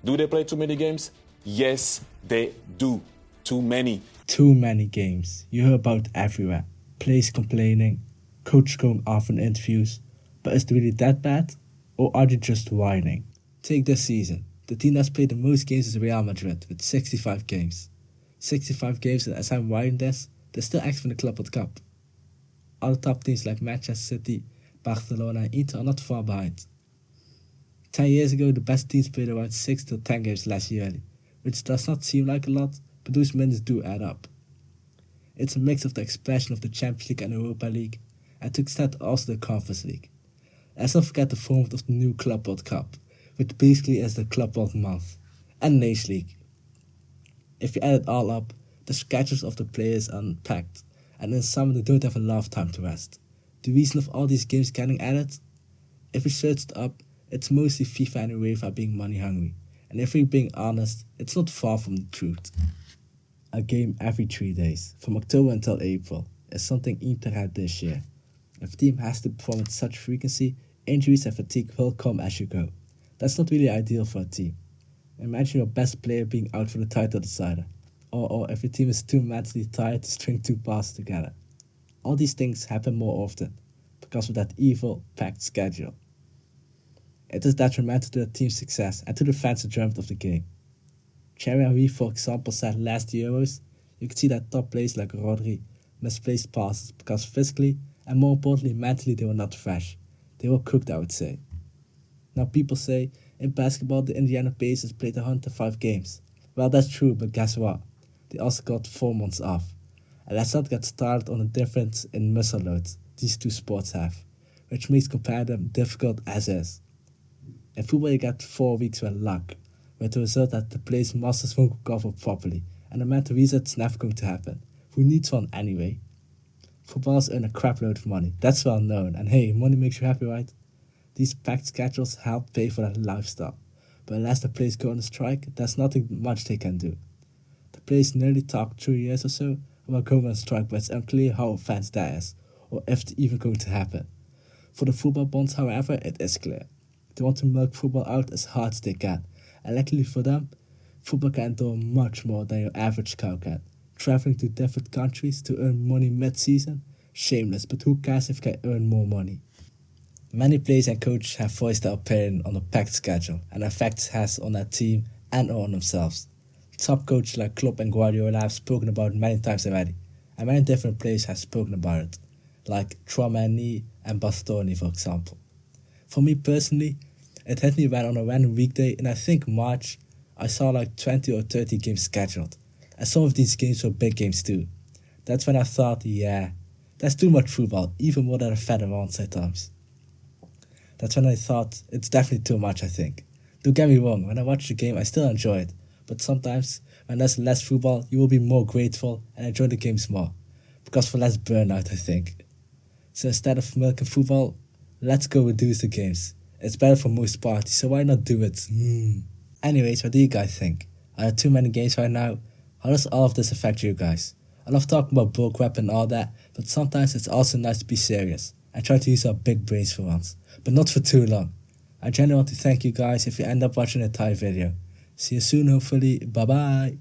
Do they play too many games? Yes, they do. Too many. Too many games. You hear about everywhere. Players complaining, coach going off in interviews. But is it really that bad? Or are they just whining? Take this season. The team that's played the most games is Real Madrid with 65 games. 65 games, and as I'm writing this, they're still active in the Club World Cup. Other top teams like Manchester City, Barcelona and Inter are not far behind. 10 years ago, the best teams played around 6 to 10 games less yearly, which does not seem like a lot, but those minutes do add up. It's a mix of the expansion of the Champions League and Europa League, and to extent also the Conference League. Let's not forget the format of the new Club World Cup, which basically is the Club World Month, and Nations League. If you add it all up, the schedules of the players are packed, and in summer they don't have a lot of time to rest. The reason of all these games getting added? If we search it up, it's mostly FIFA and UEFA being money hungry, and if we're being honest, it's not far from the truth. A game every 3 days, from October until April, is something Inter had this year. If a team has to perform with such frequency, injuries and fatigue will come as you go. That's not really ideal for a team. Imagine your best player being out for the title decider, or if your team is too mentally tired to string 2 passes together. All these things happen more often, because of that evil, packed schedule. It is detrimental to the team's success and to the fans enjoyment of the game. Thierry Henry, for example, said last Euros, you could see that top players like Rodri misplaced passes because physically and more importantly mentally they were not fresh. They were cooked, I would say. Now people say, in basketball the Indiana Pacers played 105 games. Well, that's true, but guess what? They also got 4 months off. And let's not get started on the difference in muscle loads these two sports have, which makes comparing them difficult as is. In football you get 4 weeks with luck, with the result that the players' muscles won't recover properly, and the mental reset's never going to happen. Who needs one anyway? Footballers earn a crap load of money, that's well known, and hey, money makes you happy, right? These packed schedules help pay for that lifestyle, but unless the players go on a strike, there's nothing much they can do. The players nearly talk 2 years or so about going on strike, but it's unclear how advanced that is, or if it's even going to happen. For the football bonds, however, it is clear. They want to milk football out as hard as they can, and luckily for them, football can do much more than your average cow can. Traveling to different countries to earn money mid-season? Shameless, but who cares if you can earn more money? Many players and coaches have voiced their opinion on the packed schedule and the effects it has on their team and on themselves. Top coaches like Klopp and Guardiola have spoken about it many times already, and many different players have spoken about it, like Tchouaméni and Bastoni, for example. For me personally, it hit me when on a random weekday in I think March, I saw like 20 or 30 games scheduled, and some of these games were big games too. That's when I thought, yeah, that's too much football, even more than a fan around at times. That's when I thought, it's definitely too much, I think. Don't get me wrong, when I watch the game I still enjoy it, but sometimes when there's less football you will be more grateful and enjoy the games more, because for less burnout I think. So instead of milking football, let's go reduce the games. It's better for most parties, so why not do it? Anyways, what do you guys think? Are there too many games right now? How does all of this affect you guys? I love talking about bullcrap and all that, but sometimes it's also nice to be serious and try to use our big brains for once, but not for too long. I genuinely want to thank you guys if you end up watching the entire video. See you soon, hopefully. Bye bye.